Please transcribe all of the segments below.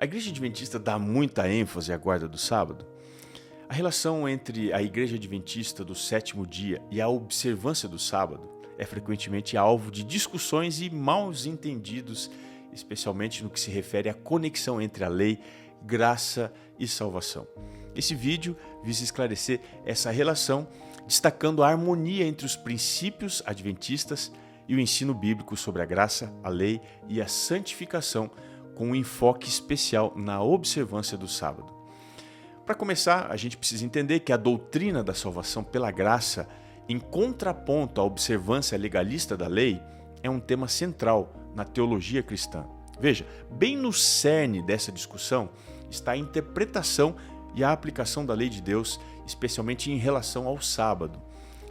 A Igreja Adventista dá muita ênfase à guarda do sábado. A relação entre a Igreja Adventista do sétimo dia e a observância do sábado é frequentemente alvo de discussões e maus entendidos, especialmente no que se refere à conexão entre a lei, graça e salvação. Esse vídeo visa esclarecer essa relação, destacando a harmonia entre os princípios adventistas e o ensino bíblico sobre a graça, a lei e a santificação, com um enfoque especial na observância do sábado. Para começar, a gente precisa entender que a doutrina da salvação pela graça, em contraponto à observância legalista da lei, é um tema central na teologia cristã. Veja, bem no cerne dessa discussão está a interpretação e a aplicação da lei de Deus, especialmente em relação ao sábado.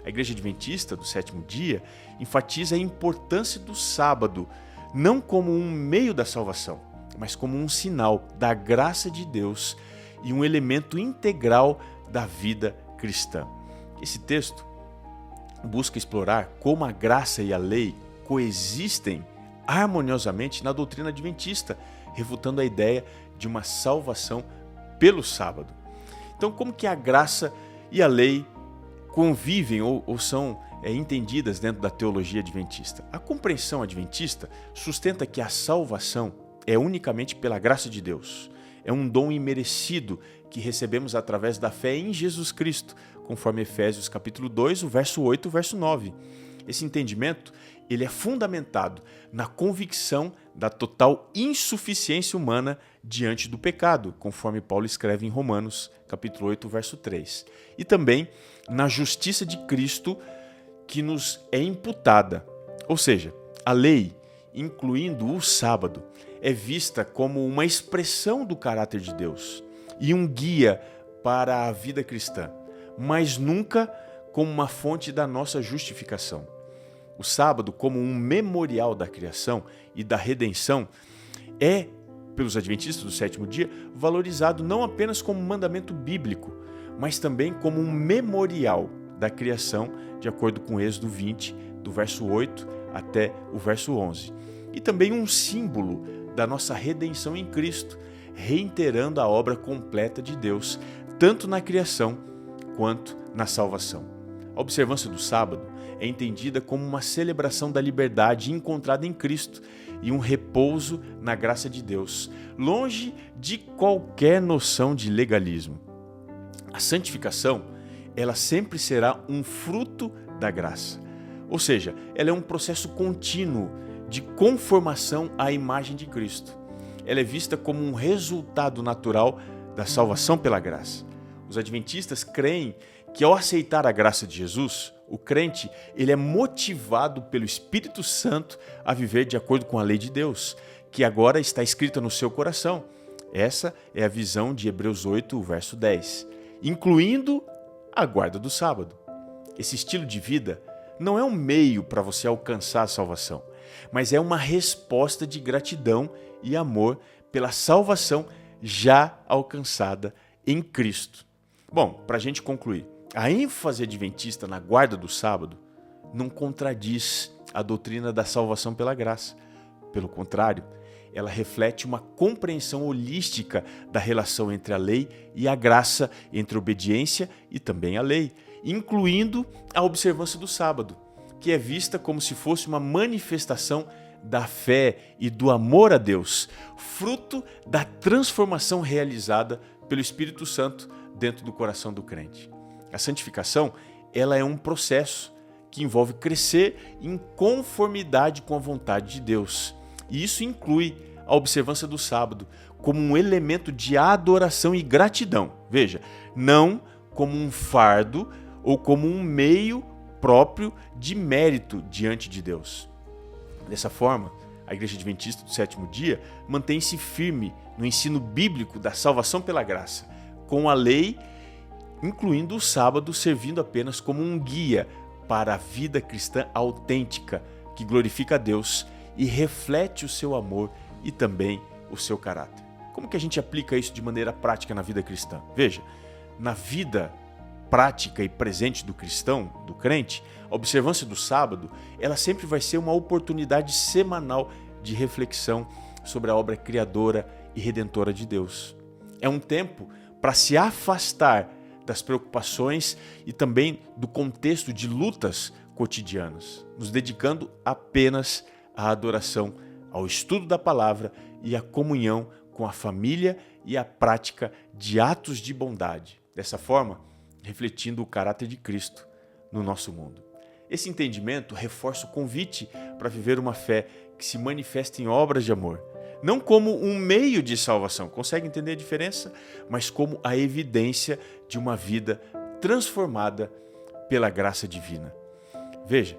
A Igreja Adventista do sétimo dia enfatiza a importância do sábado, não como um meio da salvação, mas como um sinal da graça de Deus e um elemento integral da vida cristã. Esse texto busca explorar como a graça e a lei coexistem harmoniosamente na doutrina adventista, refutando a ideia de uma salvação pelo sábado. Então, como que a graça e a lei convivem ou são entendidas dentro da teologia adventista? A compreensão adventista sustenta que a salvação é unicamente pela graça de Deus. É um dom imerecido que recebemos através da fé em Jesus Cristo, conforme Efésios capítulo 2, o verso 8 e o verso 9. Esse entendimento ele é fundamentado na convicção da total insuficiência humana diante do pecado, conforme Paulo escreve em Romanos capítulo 8, verso 3. E também na justiça de Cristo que nos é imputada. Ou seja, a lei, incluindo o sábado, é vista como uma expressão do caráter de Deus e um guia para a vida cristã, mas nunca como uma fonte da nossa justificação. O sábado, como um memorial da criação e da redenção, é, pelos adventistas do sétimo dia, valorizado não apenas como um mandamento bíblico, mas também como um memorial da criação, de acordo com Êxodo 20, do verso 8 até o verso 11. E também um símbolo da nossa redenção em Cristo, reiterando a obra completa de Deus, tanto na criação quanto na salvação. A observância do sábado é entendida como uma celebração da liberdade encontrada em Cristo e um repouso na graça de Deus, longe de qualquer noção de legalismo. A santificação, ela sempre será um fruto da graça, ou seja, ela é um processo contínuo de conformação à imagem de Cristo. Ela é vista como um resultado natural da salvação pela graça. Os adventistas creem que ao aceitar a graça de Jesus, o crente ele é motivado pelo Espírito Santo a viver de acordo com a lei de Deus, que agora está escrita no seu coração. Essa é a visão de Hebreus 8, verso 10, incluindo a guarda do sábado. Esse estilo de vida não é um meio para você alcançar a salvação, mas é uma resposta de gratidão e amor pela salvação já alcançada em Cristo. Bom, para a gente concluir, a ênfase adventista na guarda do sábado não contradiz a doutrina da salvação pela graça. Pelo contrário, ela reflete uma compreensão holística da relação entre a lei e a graça, entre a obediência e também a lei, incluindo a observância do sábado, que é vista como se fosse uma manifestação da fé e do amor a Deus, fruto da transformação realizada pelo Espírito Santo dentro do coração do crente. A santificação, ela é um processo que envolve crescer em conformidade com a vontade de Deus. E isso inclui a observância do sábado como um elemento de adoração e gratidão. Veja, não como um fardo ou como um meio próprio de mérito diante de Deus. Dessa forma, a Igreja Adventista do sétimo dia mantém-se firme no ensino bíblico da salvação pela graça, com a lei, incluindo o sábado, servindo apenas como um guia para a vida cristã autêntica, que glorifica a Deus e reflete o seu amor e também o seu caráter. Como que a gente aplica isso de maneira prática na vida cristã? Veja, na vida prática e presente do cristão, do crente, a observância do sábado, ela sempre vai ser uma oportunidade semanal de reflexão sobre a obra criadora e redentora de Deus. É um tempo para se afastar das preocupações e também do contexto de lutas cotidianas, nos dedicando apenas à adoração, ao estudo da palavra e à comunhão com a família e à prática de atos de bondade. Dessa forma, refletindo o caráter de Cristo no nosso mundo. Esse entendimento reforça o convite para viver uma fé que se manifesta em obras de amor, não como um meio de salvação, consegue entender a diferença? Mas como a evidência de uma vida transformada pela graça divina. Veja,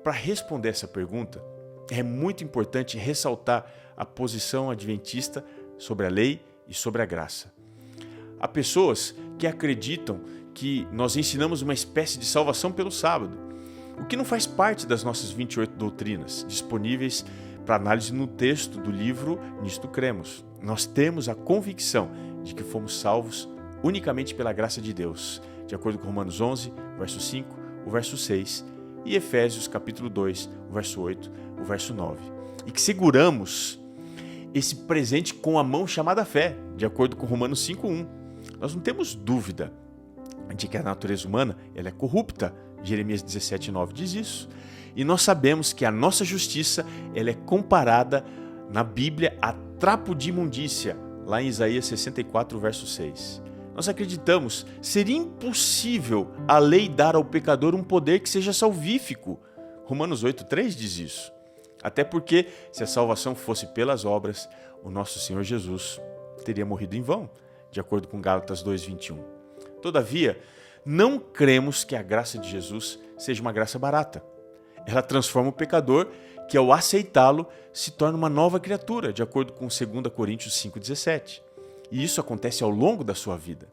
para responder essa pergunta, é muito importante ressaltar a posição adventista sobre a lei e sobre a graça. Há pessoas que acreditam que nós ensinamos uma espécie de salvação pelo sábado, o que não faz parte das nossas 28 doutrinas, disponíveis para análise no texto do livro Nisto Cremos. Nós temos a convicção de que fomos salvos unicamente pela graça de Deus, de acordo com Romanos 11, verso 5, o verso 6, e Efésios capítulo 2, o verso 8, o verso 9. E que seguramos esse presente com a mão chamada fé, de acordo com Romanos 5:1. Nós não temos dúvida de que a natureza humana ela é corrupta. Jeremias 17:9 diz isso. E nós sabemos que a nossa justiça ela é comparada na Bíblia a trapo de imundícia, lá em Isaías 64, verso 6. Nós acreditamos ser impossível a lei dar ao pecador um poder que seja salvífico. Romanos 8:3 diz isso. Até porque, se a salvação fosse pelas obras, o nosso Senhor Jesus teria morrido em vão, de acordo com Gálatas 2:21. Todavia, não cremos que a graça de Jesus seja uma graça barata. Ela transforma o pecador que, ao aceitá-lo, se torna uma nova criatura, de acordo com 2 Coríntios 5:17. E isso acontece ao longo da sua vida.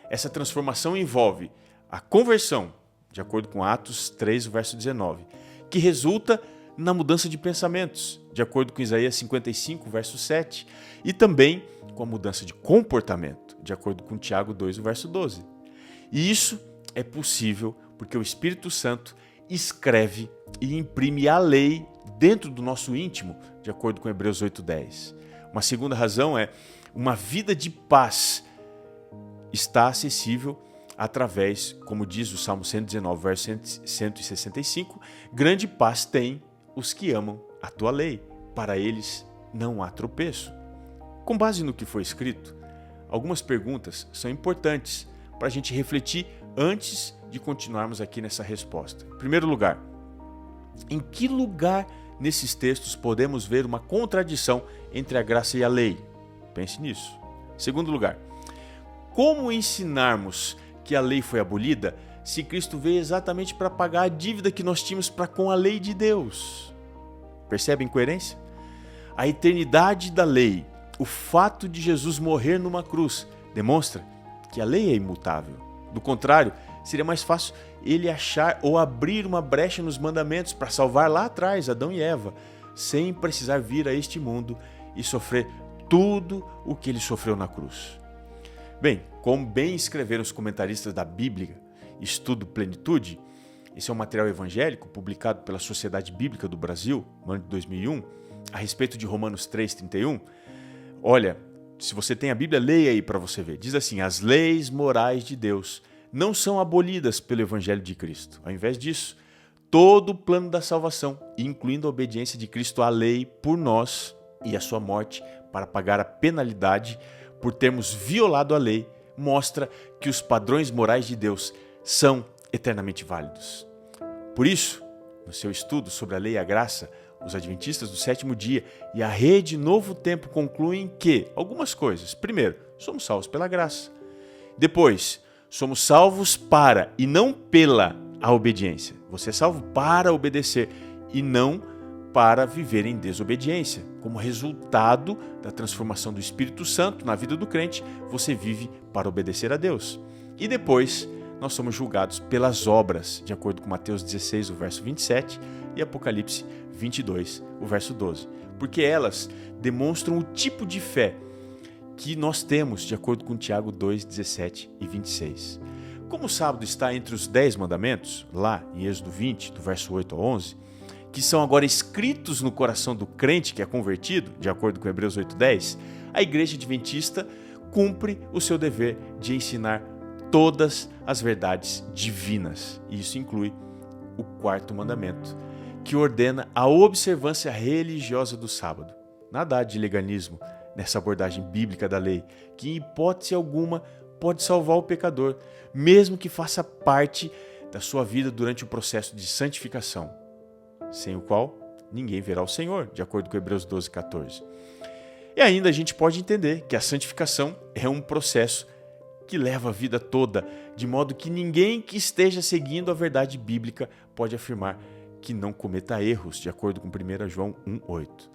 Essa transformação envolve a conversão, de acordo com Atos 3, verso 19, que resulta na mudança de pensamentos, de acordo com Isaías 55, verso 7, e também com a mudança de comportamento, de acordo com Tiago 2, verso 12. E isso é possível porque o Espírito Santo escreve e imprime a lei dentro do nosso íntimo, de acordo com Hebreus 8:10. Uma segunda razão é uma vida de paz está acessível através, como diz o Salmo 119, verso 165, grande paz tem os que amam a tua lei, para eles não há tropeço. Com base no que foi escrito, algumas perguntas são importantes para a gente refletir antes de continuarmos aqui nessa resposta. Em primeiro lugar, em que lugar nesses textos podemos ver uma contradição entre a graça e a lei? Pense nisso. Em segundo lugar, como ensinarmos que a lei foi abolida se Cristo veio exatamente para pagar a dívida que nós tínhamos para com a lei de Deus? Percebe a incoerência? A eternidade da lei, o fato de Jesus morrer numa cruz, demonstra que a lei é imutável. Do contrário, seria mais fácil ele achar ou abrir uma brecha nos mandamentos para salvar lá atrás Adão e Eva, sem precisar vir a este mundo e sofrer tudo o que ele sofreu na cruz. Bem, como bem escreveram os comentaristas da Bíblia, Estudo Plenitude, esse é um material evangélico publicado pela Sociedade Bíblica do Brasil, no ano de 2001, a respeito de Romanos 3:31. Olha, se você tem a Bíblia, leia aí para você ver. Diz assim: as leis morais de Deus não são abolidas pelo Evangelho de Cristo. Ao invés disso, todo o plano da salvação, incluindo a obediência de Cristo à lei por nós e a sua morte para pagar a penalidade por termos violado a lei, mostra que os padrões morais de Deus são eternamente válidos. Por isso, no seu estudo sobre a lei e a graça, os adventistas do sétimo dia e a Rede Novo Tempo concluem que algumas coisas. Primeiro, somos salvos pela graça. Depois, somos salvos para e não pela a obediência. Você é salvo para obedecer e não para viver em desobediência. Como resultado da transformação do Espírito Santo na vida do crente, você vive para obedecer a Deus. E depois, nós somos julgados pelas obras, de acordo com Mateus 16, o verso 27, e Apocalipse 22, o verso 12. Porque elas demonstram o tipo de fé que nós temos, de acordo com Tiago 2, 17 e 26. Como o sábado está entre os 10 mandamentos, lá em Êxodo 20, do verso 8 ao 11, que são agora escritos no coração do crente que é convertido, de acordo com Hebreus 8:10, a Igreja Adventista cumpre o seu dever de ensinar todas as verdades divinas. E isso inclui o 4º mandamento, que ordena a observância religiosa do sábado. Nada há de legalismo nessa abordagem bíblica da lei, que em hipótese alguma pode salvar o pecador, mesmo que faça parte da sua vida durante o processo de santificação, sem o qual ninguém verá o Senhor, de acordo com Hebreus 12:14. E ainda a gente pode entender que a santificação é um processo que leva a vida toda, de modo que ninguém que esteja seguindo a verdade bíblica pode afirmar que não cometa erros, de acordo com 1 João 1:8.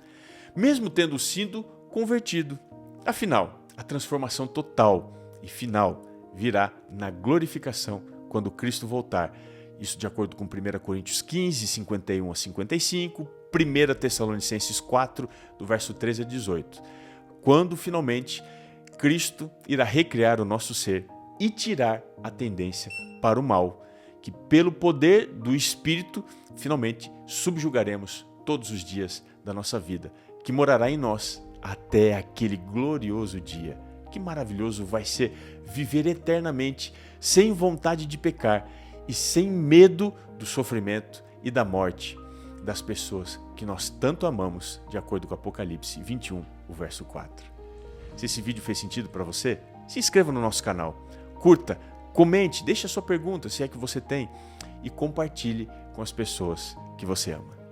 Mesmo tendo sido convertido. Afinal, a transformação total e final virá na glorificação quando Cristo voltar. Isso de acordo com 1 Coríntios 15, 51 a 55, 1 Tessalonicenses 4, do verso 13 a 18. Quando finalmente Cristo irá recriar o nosso ser e tirar a tendência para o mal, que pelo poder do Espírito finalmente subjugaremos todos os dias da nossa vida, que morará em nós até aquele glorioso dia. Que maravilhoso vai ser viver eternamente sem vontade de pecar e sem medo do sofrimento e da morte das pessoas que nós tanto amamos, de acordo com Apocalipse 21, o verso 4. Se esse vídeo fez sentido para você, se inscreva no nosso canal, curta, comente, deixe a sua pergunta, se é que você tem, e compartilhe com as pessoas que você ama.